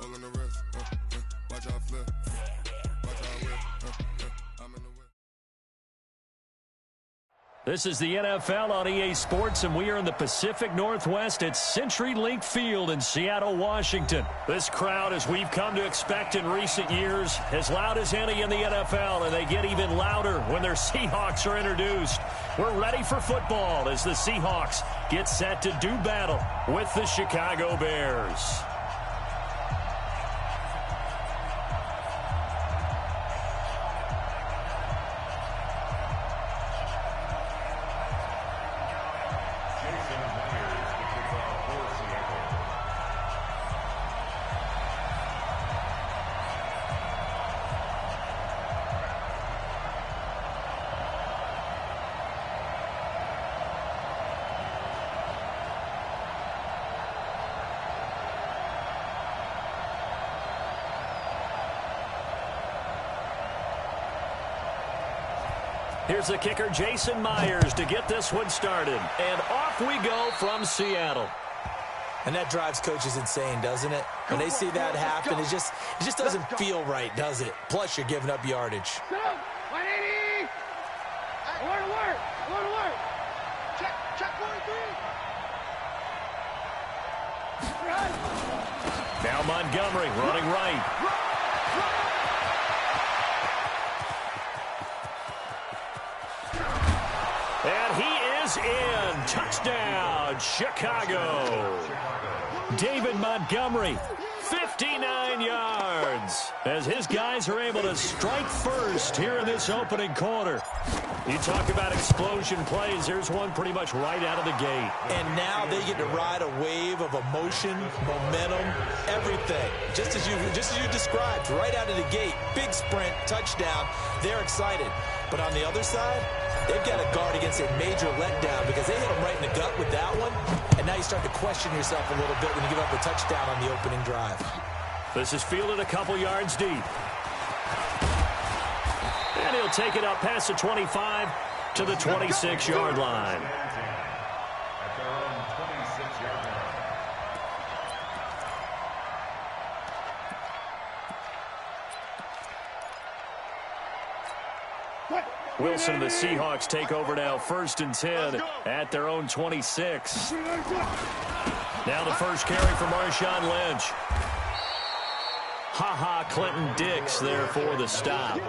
All in the wrist, watch out flip, watch out whip, I'm in the whip. This is the NFL on EA Sports, and we are in the Pacific Northwest at CenturyLink Field in Seattle, Washington. This crowd, as we've come to expect in recent years, as loud as any in the NFL, and they get even louder when their Seahawks are introduced. We're ready for football as the Seahawks get set to do battle with the Chicago Bears. Here's the kicker, Jason Myers, to get this one started. And off we go from Seattle. And that drives coaches insane, doesn't it? When they see that happen, it just doesn't feel right, does it? Plus, you're giving up yardage. 180! Alert! Check 43! Now Montgomery running right. And he is in. Touchdown, Chicago. David Montgomery, 59 yards, as his guys are able to strike first here in this opening quarter. You talk about explosion plays. Here's one pretty much right out of the gate. And now they get to ride a wave of emotion, momentum, everything. Just as you described, right out of the gate. Big sprint, touchdown. They're excited. But on the other side, they've got to guard against a major letdown because they hit them right in the gut with that one. And now you start to question yourself a little bit when you give up a touchdown on the opening drive. This is fielded a couple yards deep. And he'll take it up past the 25 to the 26-yard line. Wilson and the Seahawks take over now, 1st and 10 at their own 26. Now the first carry for Marshawn Lynch. Clinton Dix there for the stop.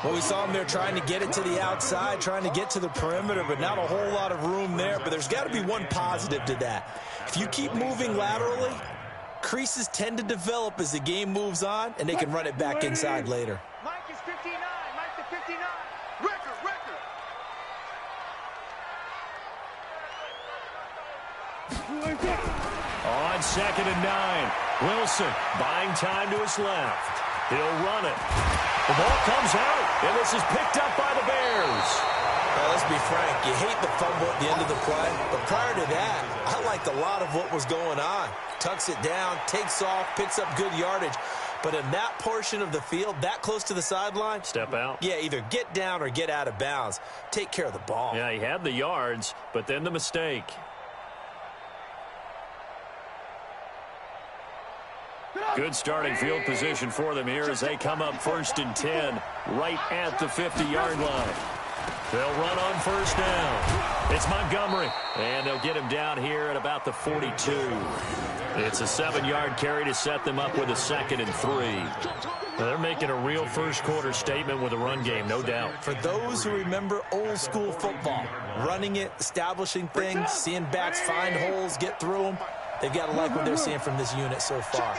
Well, we saw him there trying to get it to the outside, trying to get to the perimeter, but not a whole lot of room there. But there's got to be one positive to that. If you keep moving laterally, creases tend to develop as the game moves on, and they can run it back inside later. Mike is 59. Mike to 59. Record. On 2nd and 9, Wilson buying time to his left. He'll run it. The ball comes out, and this is picked up by the Bears. Well, let's be frank. You hate the fumble at the end of the play, but prior to that, I liked a lot of what was going on. Tucks it down, takes off, picks up good yardage. But in that portion of the field, that close to the sideline, step out. Yeah, either get down or get out of bounds. Take care of the ball. Yeah, he had the yards, but then the mistake. Good starting field position for them here as they come up 1st and 10 right at the 50-yard line. They'll run on 1st down. It's Montgomery, and they'll get him down here at about the 42. It's a 7-yard carry to set them up with a 2nd and 3. Now they're making a real first-quarter statement with a run game, no doubt. For those who remember old-school football, running it, establishing things, seeing backs find holes, get through them, they've got to like what they're seeing from this unit so far.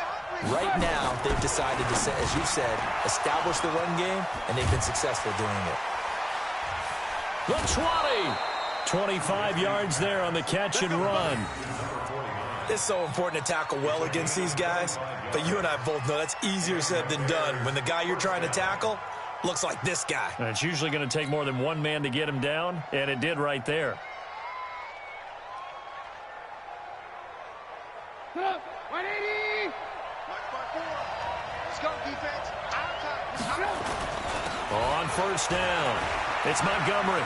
Right now, they've decided to, as you said, establish the run game, and they've been successful doing it. The 20. 25 yards there on the catch and run. It's so important to tackle well against these guys, but you and I both know that's easier said than done when the guy you're trying to tackle looks like this guy. And it's usually going to take more than one man to get him down, and it did right there. Put up. 180. Let's go, defense. On 1st down, it's Montgomery.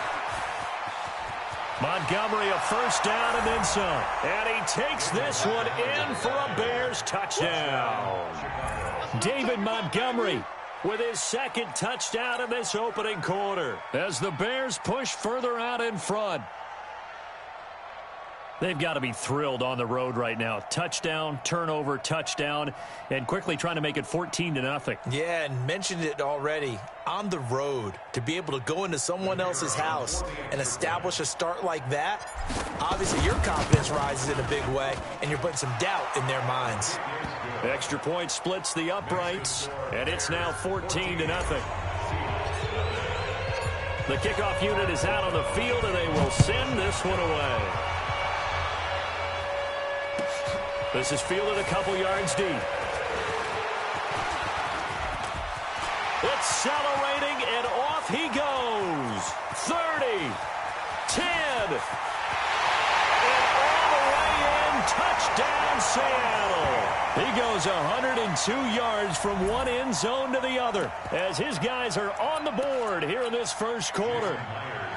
Montgomery a first down and then some. And he takes this one in for a Bears touchdown. David Montgomery with his second touchdown in this opening quarter as the Bears push further out in front. They've got to be thrilled on the road right now. Touchdown, turnover, touchdown, and quickly trying to make it 14-0. Yeah, and mentioned it already. On the road, to be able to go into someone else's house and establish a start like that, obviously your confidence rises in a big way, and you're putting some doubt in their minds. Extra point splits the uprights, and it's now 14-0. The kickoff unit is out on the field, and they will send this one away. This is fielded a couple yards deep. Accelerating, and off he goes. 30, 10, and all the way in. Touchdown, Seattle. He goes 102 yards from one end zone to the other as his guys are on the board here in this first quarter.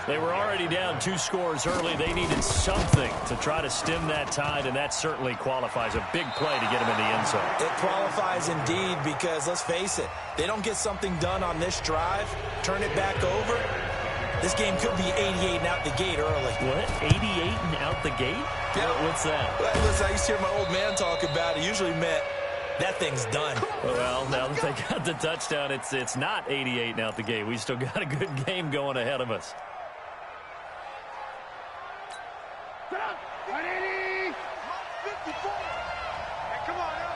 They were already down 2 scores early. They needed something to try to stem that tide, and that certainly qualifies. A big play to get him in the end zone. It qualifies indeed because, let's face it, they don't get something done on this drive, turn it back over, this game could be 88 and out the gate early. What? 88 and out the gate? Yeah. What's that? Well, listen, I used to hear my old man talk about it. Usually meant that thing's done. Well, now that they got the touchdown, it's not 88 and out the gate. We still got a good game going ahead of us. 180! 54! Hey, come on now.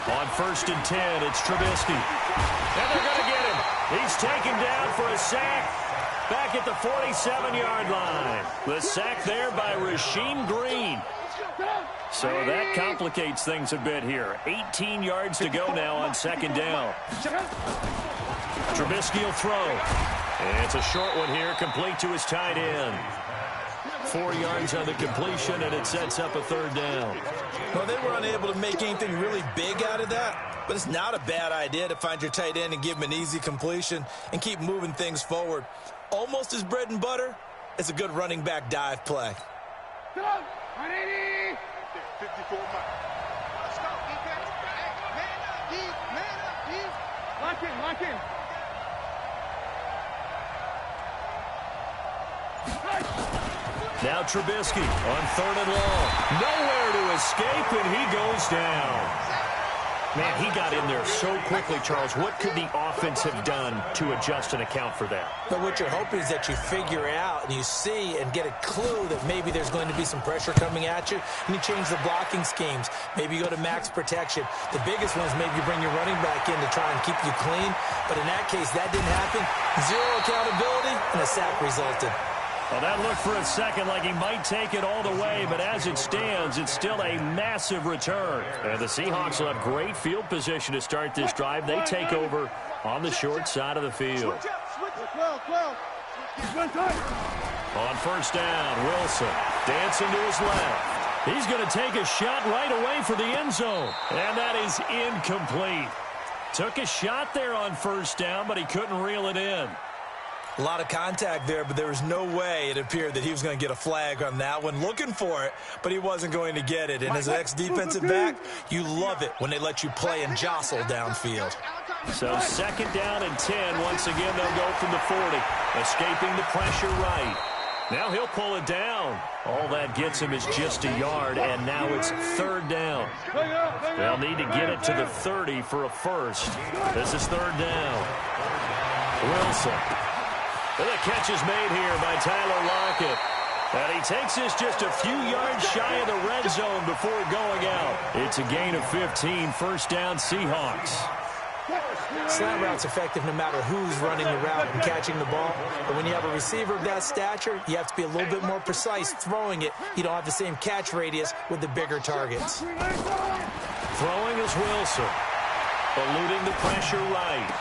On 1st and 10, it's Trubisky. And they're going to get him. He's taken down for a sack back at the 47-yard line. The sack there by Rasheem Green. So that complicates things a bit here. 18 yards to go now on 2nd down. Trubisky will throw. And it's a short one here, complete to his tight end. 4 yards on the completion, and it sets up a 3rd down. Well, they were unable to make anything really big out of that, but it's not a bad idea to find your tight end and give him an easy completion and keep moving things forward. Almost his bread and butter. It's a good running back dive play. 180! 54 miles. Let's go, defense. Man up, deep. Lock in, lock in. Now Trubisky on 3rd and long. Nowhere to escape, and he goes down. Man, he got in there so quickly, Charles. What could the offense have done to adjust and account for that? But what you're hoping is that you figure out and you see and get a clue that maybe there's going to be some pressure coming at you, and you change the blocking schemes. Maybe you go to max protection. The biggest one is maybe you bring your running back in to try and keep you clean. But in that case, that didn't happen. 0 accountability, and a sack resulted. Well, that looked for a second like he might take it all the way, but as it stands, it's still a massive return. And the Seahawks will have great field position to start this drive. They take over on the short side of the field. On 1st down, Wilson dancing to his left. He's going to take a shot right away for the end zone. And that is incomplete. Took a shot there on 1st down, but he couldn't reel it in. A lot of contact there, but there was no way it appeared that he was going to get a flag on that one. Looking for it, but he wasn't going to get it. And as an ex-defensive back, you love it when they let you play and jostle downfield. So 2nd down and 10. Once again, they'll go from the 40. Escaping the pressure right. Now he'll pull it down. All that gets him is just a yard, and now it's 3rd down. They'll need to get it to the 30 for a first. This is 3rd down. Wilson. And the catch is made here by Tyler Lockett. And he takes this just a few yards shy of the red zone before going out. It's a gain of 15, 1st down Seahawks. Slant route's effective no matter who's running the route and catching the ball. But when you have a receiver of that stature, you have to be a little bit more precise throwing it. You don't have the same catch radius with the bigger targets. Throwing is Wilson. Eluding the pressure right.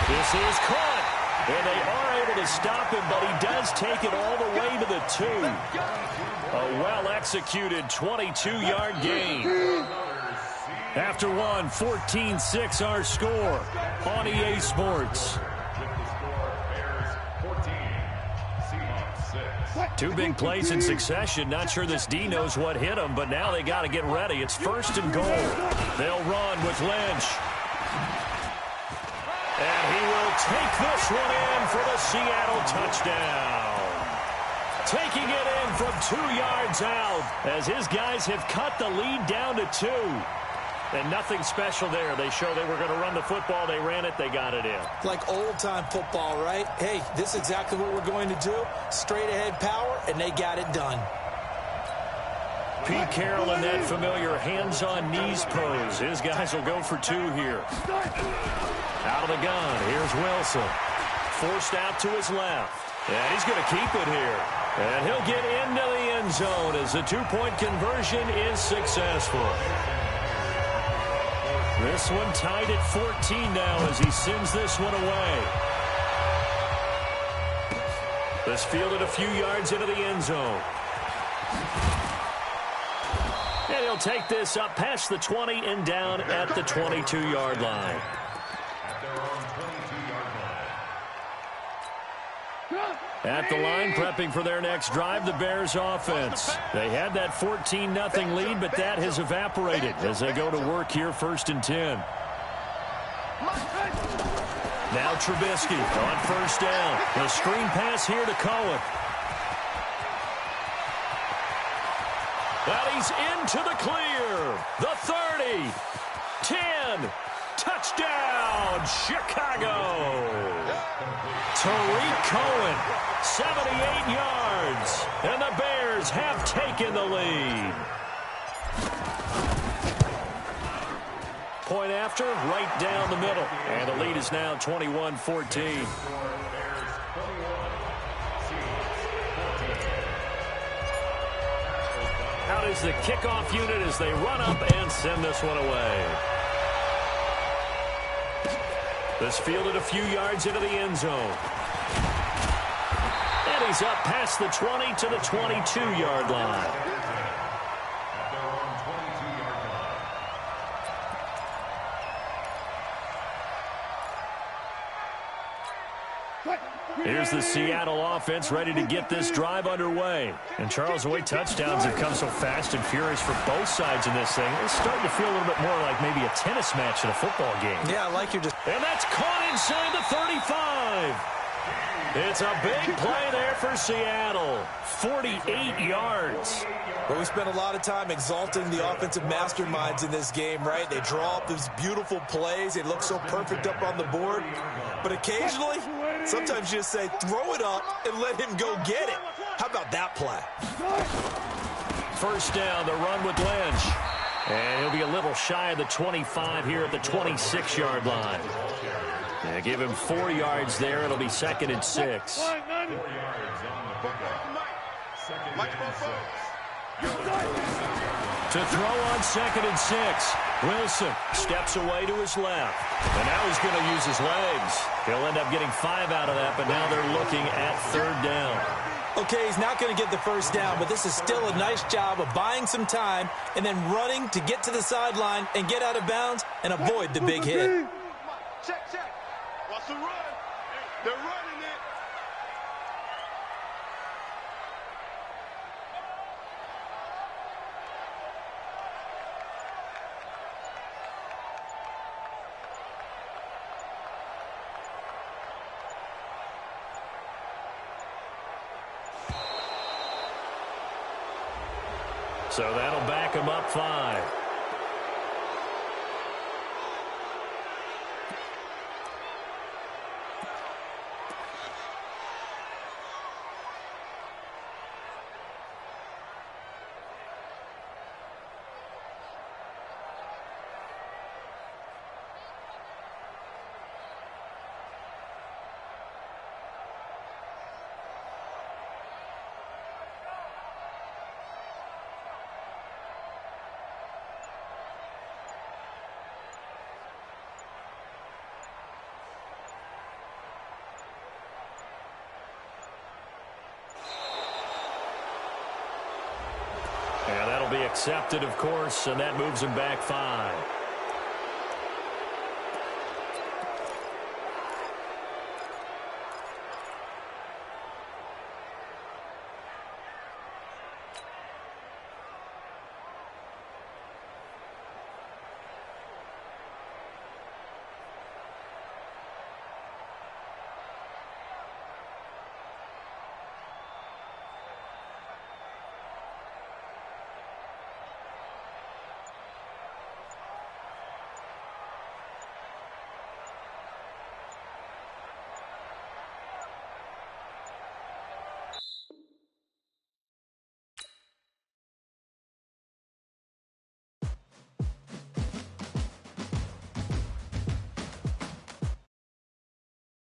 This is caught. And they are able to stop him, but he does take it all the way to the 2. A well-executed 22-yard gain. After one, 14-6 our score on EA Sports. Two big plays in succession. Not sure this D knows what hit him, but now they got to get ready. It's 1st and goal. They'll run with Lynch. And he will take this one in for the Seattle touchdown. Taking it in from 2 yards out as his guys have cut the lead down to 2. And nothing special there. They show they were going to run the football. They ran it. They got it in. Like old-time football, right? Hey, this is exactly what we're going to do. Straight-ahead power, and they got it done. Pete Carroll in that familiar hands-on knees pose. His guys will go for 2 here. Out of the gun. Here's Wilson. Forced out to his left. And he's going to keep it here. And he'll get into the end zone as the 2-point conversion is successful. This one tied at 14 now as he sends this one away. This fielded a few yards into the end zone. And he'll take this up past the 20 and down at the 22-yard line. At the line, prepping for their next drive, the Bears offense. They had that 14-0 lead, but that has evaporated as they go to work here, 1st and 10. Now Trubisky on 1st down. The screen pass here to Cohen. And he's into the clear. The 30. 10. Touchdown, Chicago. Tariq Cohen, 78 yards. And the Bears have taken the lead. Point after, right down the middle. And the lead is now 21-14. Out is the kickoff unit as they run up and send this one away. This fielded a few yards into the end zone. And he's up past the 20 to the 22-yard line. Here's the Seattle offense ready to get this drive underway. And Charles, the way touchdowns have come so fast and furious for both sides in this thing, it's starting to feel a little bit more like maybe a tennis match in a football game. Yeah, I like your... And that's caught inside the 35. It's a big play there for Seattle. 48 yards. Well, we spent a lot of time exalting the offensive masterminds in this game, right? They draw up these beautiful plays. They look so perfect up on the board. But occasionally, sometimes you just say, throw it up and let him go get it. How about that play? 1st down, the run with Lynch. And he'll be a little shy of the 25 here at the 26-yard line. Yeah, give him 4 yards there. It'll be 2nd and 6. To throw on 2nd and 6. Wilson steps away to his left. And now he's going to use his legs. He'll end up getting 5 out of that, but now they're looking at 3rd down. Okay, he's not going to get the 1st down, but this is still a nice job of buying some time and then running to get to the sideline and get out of bounds and avoid the big hit. Check, check. Watch the run. They're running it. So that'll back him up 5. And that'll be accepted, of course, and that moves him back 5.